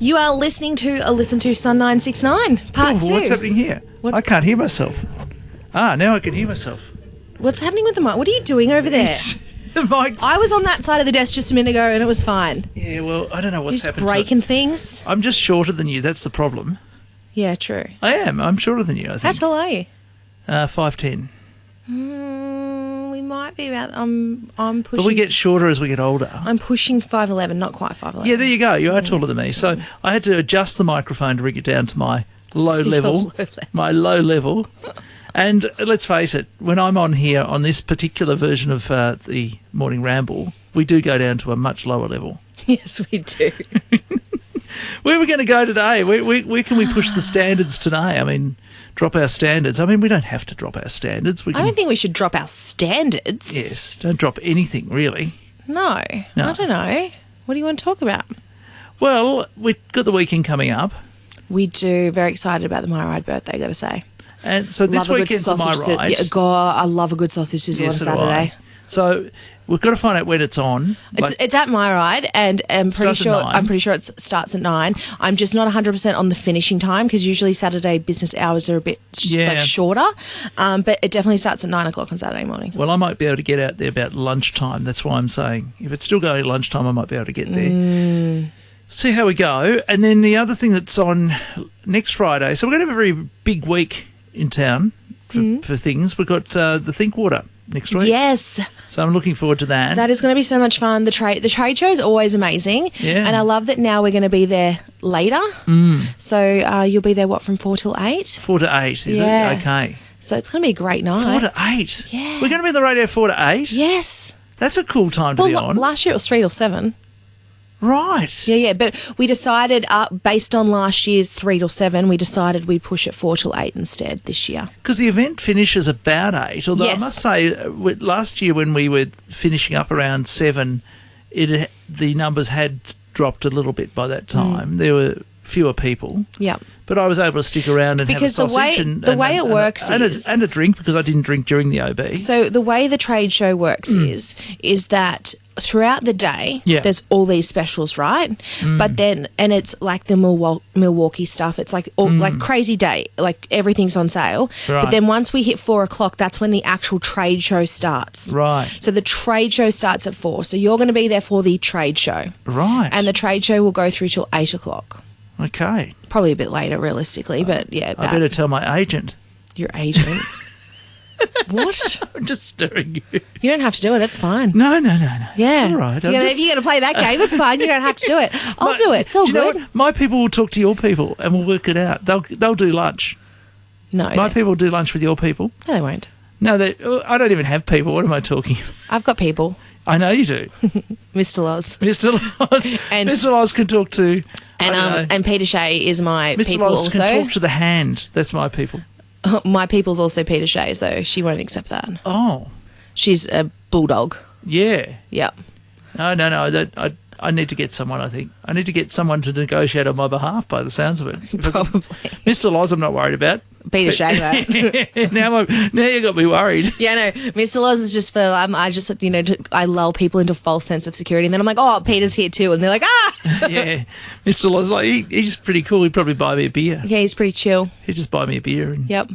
You are listening to a Listen to Sun 969, part 2. What's happening here? I can't hear myself. Now I can hear myself. What's happening with the mic? What are you doing over there? The mic's... I was on that side of the desk just a minute ago and it was fine. Yeah, well, I don't know what's happened. Just breaking things. I'm just shorter than you. That's the problem. Yeah, true. I am. I'm shorter than you, I think. How tall are you? 5'10". We might be about... I'm pushing... But we get shorter as we get older. I'm pushing 5'11", not quite 5'11". Yeah, there you go. You are taller than me. So I had to adjust the microphone to bring it down to my low level. My low level. And let's face it, when I'm on here on this particular version of the Morning Ramble, we do go down to a much lower level. Yes, we do. Where are we going to go today? Where can we push the standards today? I mean, drop our standards. I mean, we don't have to drop our standards. I don't think we should drop our standards. Yes, don't drop anything, really. No, I don't know. What do you want to talk about? Well, we've got the weekend coming up. We do. Very excited about the My Ride birthday, got to say. And so this weekend's My Ride. Yeah, God, I love a good sausage sizzle on Saturday. So we've got to find out when it's on. It's at My Ride, and I'm pretty sure it starts at 9. I'm just not 100% on the finishing time because usually Saturday business hours are a bit shorter. But it definitely starts at 9 o'clock on Saturday morning. Well, I might be able to get out there about lunchtime. That's why I'm saying if it's still going at lunchtime, I might be able to get there. See how we go. And then the other thing that's on next Friday. So we're going to have a very big week in town for things. We've got the Thinkwater next week. Yes. So I'm looking forward to that. That is going to be so much fun. The trade show is always amazing. Yeah. And I love that now we're going to be there later. So you'll be there, from 4 till 8? 4 to 8, is it? Okay. So it's going to be a great night. 4 to 8? Yeah. We're going to be on the radio 4 to 8? Yes. That's a cool time to be on. Last year it was 3 till 7. Right. Yeah, but we decided, based on last year's 3 till 7, we decided we'd push it 4 till 8 instead this year. Because the event finishes about 8, although I must say, last year when we were finishing up around 7, the numbers had dropped a little bit by that time. There were fewer people. Yeah. But I was able to stick around and have a sausage. The way it works is... And a drink, because I didn't drink during the OB. So the way the trade show works is that throughout the day, there's all these specials, right? But then, and it's like the Milwaukee stuff. It's like like crazy day, like everything's on sale. Right. But then once we hit 4 o'clock, that's when the actual trade show starts. Right. So the trade show starts at 4. So you're going to be there for the trade show. Right. And the trade show will go through till 8 o'clock. Okay. Probably a bit later, realistically, but yeah. I better tell my agent. Your agent? What? I'm just stirring you. You don't have to do it. It's fine. No. Yeah. It's all right. If you're going to play that game, it's fine. You don't have to do it. I'll do it. It's all good. You know what? My people will talk to your people and we'll work it out. They'll do lunch. No. My people will do lunch with your people. No, they won't. No, I don't even have people. What am I talking about? I've got people. I know you do. Mr. Loz. Mr. Loz. And Mr. Loz can talk to... And Peter Shea is my Mr. people Loz also. can talk to the hand. That's my people. My people's also Peter Shea, so she won't accept that. Oh. She's a bulldog. Yeah. Yep. No. I need to get someone, I think. I need to get someone to negotiate on my behalf by the sounds of it. Probably. Mr. Loz, I'm not worried about. Peter Shea, right? Now you got me worried. Yeah, no. Mr. Loz is just for, I lull people into a false sense of security. And then I'm like, oh, Peter's here too. And they're like, ah! Yeah. Mr. Loz, he's pretty cool. He'd probably buy me a beer. Yeah, he's pretty chill. He'd just buy me a beer. And yep.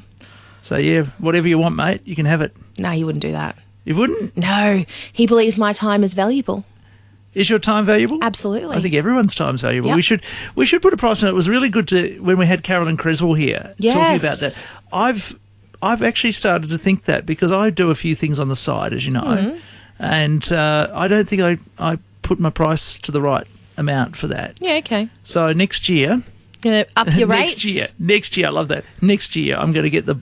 So, yeah, whatever you want, mate, you can have it. No, he wouldn't do that. You wouldn't? No. He believes my time is valuable. Is your time valuable? Absolutely. I think everyone's time's valuable. Yep. We should put a price on it. It was really good when we had Carolyn Creswell here talking about that. I've actually started to think that because I do a few things on the side, as you know, and I don't think I put my price to the right amount for that. Yeah, okay. So next year, going to up your rates. Next year, I love that. Next year, I'm going to get the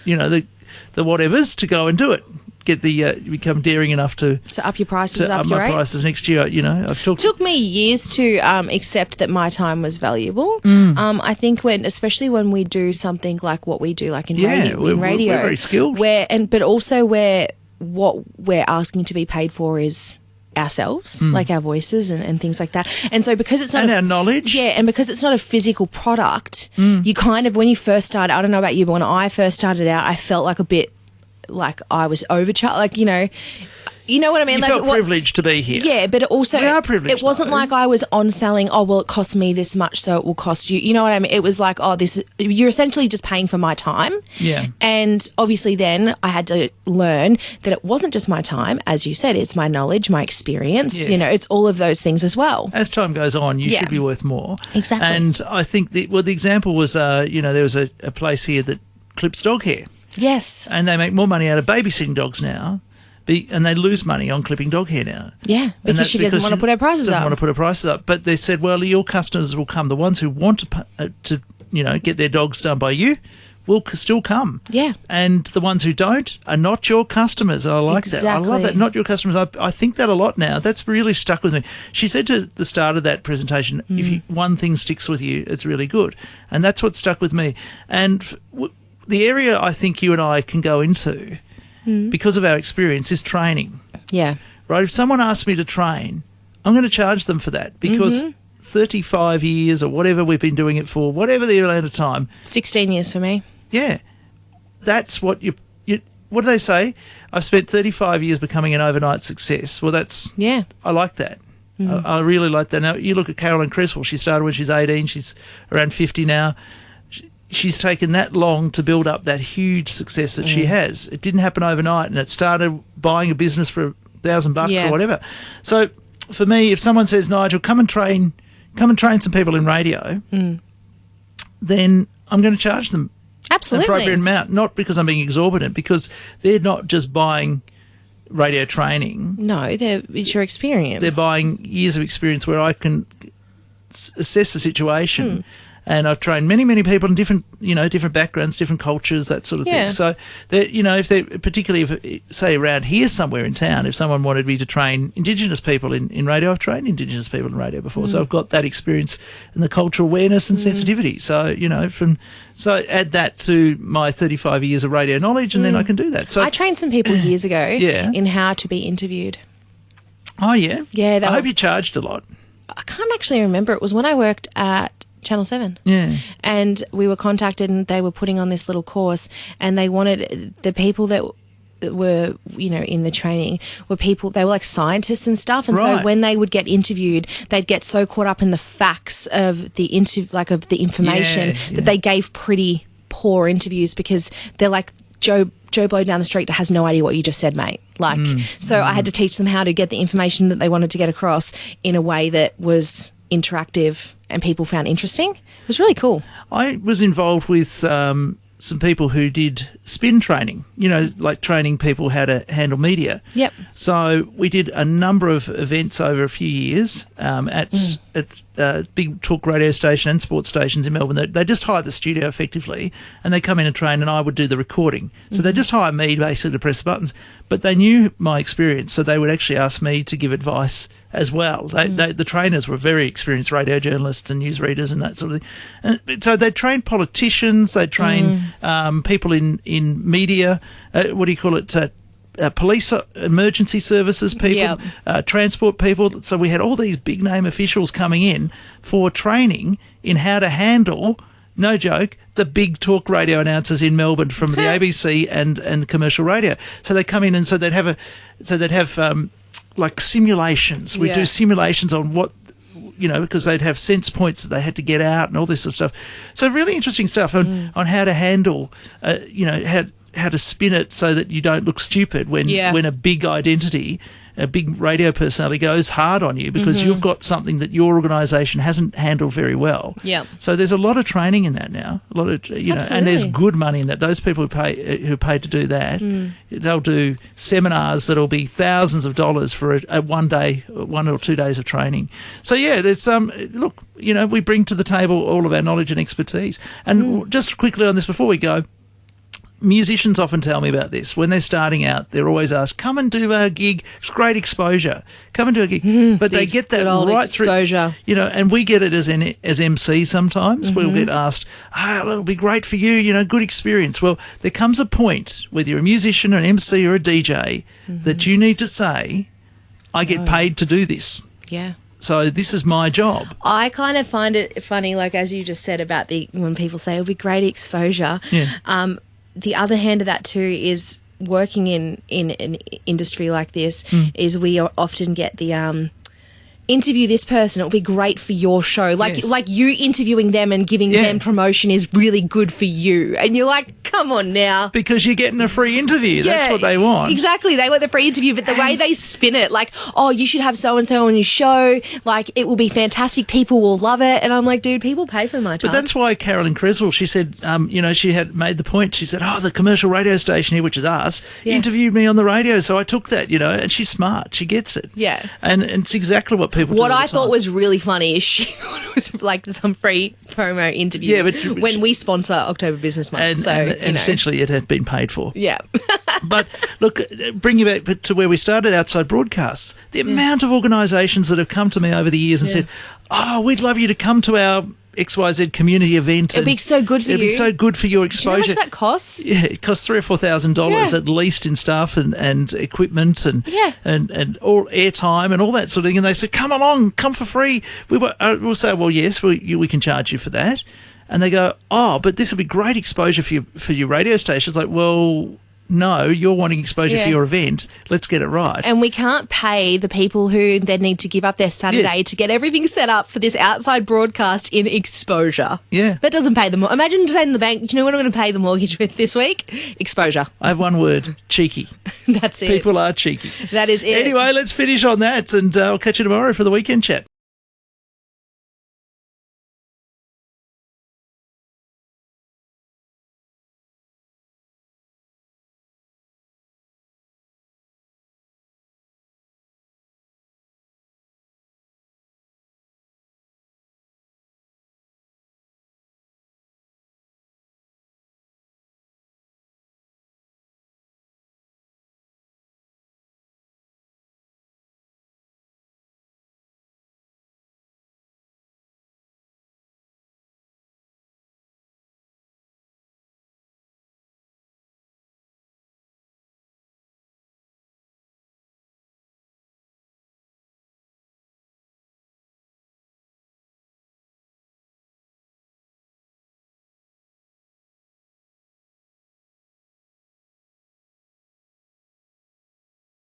whatevers to go and do it. Get become daring enough to up your prices, up your my rates. prices next year. I've talked. Took me years to accept that my time was valuable. I think especially when we do something like what we do, like in radio, we're very skilled. But also where what we're asking to be paid for is ourselves, like our voices and things like that. And so because it's not our knowledge. Yeah, and because it's not a physical product, you kind of, when you first started, I don't know about you, but when I first started out, I felt like a bit like I was overcharged. Like, you know what I mean? You like, felt privileged to be here. Yeah, but also we are privileged, it wasn't like I was on selling, oh, well, it cost me this much, so it will cost you. You know what I mean? It was like, oh, you're essentially just paying for my time. Yeah. And obviously then I had to learn that it wasn't just my time. As you said, it's my knowledge, my experience. Yes. You know, it's all of those things as well. As time goes on, you should be worth more. Exactly. And I think the example was, there was a place here that clips dog hair. Yes. And they make more money out of babysitting dogs now. And they lose money on clipping dog hair now. Yeah, because she doesn't want to put her prices up. Doesn't want to put her prices up. But they said, well, your customers will come. The ones who want to get their dogs done by you will still come. Yeah. And the ones who don't are not your customers. And I like that. I love that. Not your customers. I think that a lot now. That's really stuck with me. She said to the start of that presentation, if one thing sticks with you, it's really good. And that's what stuck with me. And the area I think you and I can go into, because of our experience, is training. Yeah. Right? If someone asks me to train, I'm going to charge them for that because 35 years or whatever we've been doing it for, whatever the amount of time. 16 years for me. Yeah. That's what what do they say? I've spent 35 years becoming an overnight success. Well, that's... Yeah. I like that. I really like that. Now, you look at Carolyn Cresswell. She started when she's 18. She's around 50 now. She's taken that long to build up that huge success that she has. It didn't happen overnight, and it started buying a business for $1,000 or whatever. So for me, if someone says, Nigel, come and train some people in radio, then I'm going to charge them an appropriate amount, not because I'm being exorbitant, because they're not just buying radio training. No, it's your experience. They're buying years of experience where I can assess the situation. And I've trained many, many people in different backgrounds, different cultures, that sort of thing. So, if they, particularly if, say, around here somewhere in town, if someone wanted me to train Indigenous people in radio, I've trained Indigenous people in radio before. So I've got that experience and the cultural awareness and sensitivity. So, so add that to my 35 years of radio knowledge, and then I can do that. So I trained some people years ago in how to be interviewed. Oh, yeah? Yeah. I hope you charged a lot. I can't actually remember. It was when I worked at Channel 7. Yeah. And we were contacted and they were putting on this little course, and they wanted the people that were, in the training were people, they were like scientists and stuff. And so when they would get interviewed, they'd get so caught up in the facts of the information that they gave pretty poor interviews, because they're like, Joe Blow down the street has no idea what you just said, mate. So I had to teach them how to get the information that they wanted to get across in a way that was interactive and people found interesting. It was really cool. I was involved with some people who did spin training, like training people how to handle media. Yep. So we did a number of events over a few years at big talk radio station and sports stations in Melbourne. They just hired the studio effectively, and they come in and train, and I would do the recording. So they just hire me basically to press the buttons, but they knew my experience, so they would actually ask me to give advice as well. The trainers were very experienced radio journalists and newsreaders and that sort of thing. And so they trained politicians, they trained people in media, police emergency services people, transport people. So we had all these big name officials coming in for training in how to handle, no joke, the big talk radio announcers in Melbourne from the ABC and commercial radio. So they come in, and so they'd have like simulations. We do simulations on what, because they'd have sense points that they had to get out and all this sort of stuff. So really interesting stuff on how to handle, how to spin it so that you don't look stupid when a big identity, a big radio personality goes hard on you because you've got something that your organisation hasn't handled very well. Yeah. So there's a lot of training in that now. A lot of and there's good money in that. Those people who pay to do that, they'll do seminars that'll be thousands of dollars for a 1 day, 1 or 2 days of training. So there's look, we bring to the table all of our knowledge and expertise. And just quickly on this before we go, musicians often tell me about this. When they're starting out, they're always asked, come and do a gig. It's great exposure. Come and do a gig. But they get that right exposure. Through, and we get it as MC sometimes. We'll get asked, it'll be great for you, good experience. Well, there comes a point, whether you're a musician or an MC or a DJ, that you need to say, I get paid to do this. Yeah. So this is my job. I kind of find it funny, like as you just said about when people say it'll be great exposure. Yeah. The other hand of that too is working in an industry like this is we often get the interview this person, it'll be great for your show. Like you interviewing them and giving them promotion is really good for you. And you're like, come on now. Because you're getting a free interview. That's what they want. Exactly. They want the free interview. But the way they spin it, like, oh, you should have so-and-so on your show. Like, it will be fantastic. People will love it. And I'm like, dude, people pay for my time. But that's why Carolyn Creswell, she said, she had made the point. She said, the commercial radio station here, which is us, interviewed me on the radio. So I took that, and she's smart. She gets it. Yeah. And it's exactly what people do. What I thought was really funny is she thought it was like some free promo interview. Yeah, but when we sponsor October Business Month, and essentially it had been paid for. Yeah. But look, bring you back to where we started, outside broadcasts. The amount of organisations that have come to me over the years and said, we'd love you to come to our XYZ community event. It'd be so good for you. It'd be so good for your exposure. Do you know how much that costs? Yeah, it costs $3,000 or $4,000 at least in staff and equipment and all airtime and all that sort of thing. And they said, come along, come for free. We'll say, well, yes, we can charge you for that. And they go, but this will be great exposure for your radio station. It's like, well, no, you're wanting exposure for your event. Let's get it right. And we can't pay the people who then need to give up their Saturday to get everything set up for this outside broadcast in exposure. Yeah. That doesn't pay them. Imagine saying to the bank, do you know what I'm going to pay the mortgage with this week? Exposure. I have one word, cheeky. That's it. People are cheeky. That is it. Anyway, let's finish on that and I'll catch you tomorrow for the weekend chat.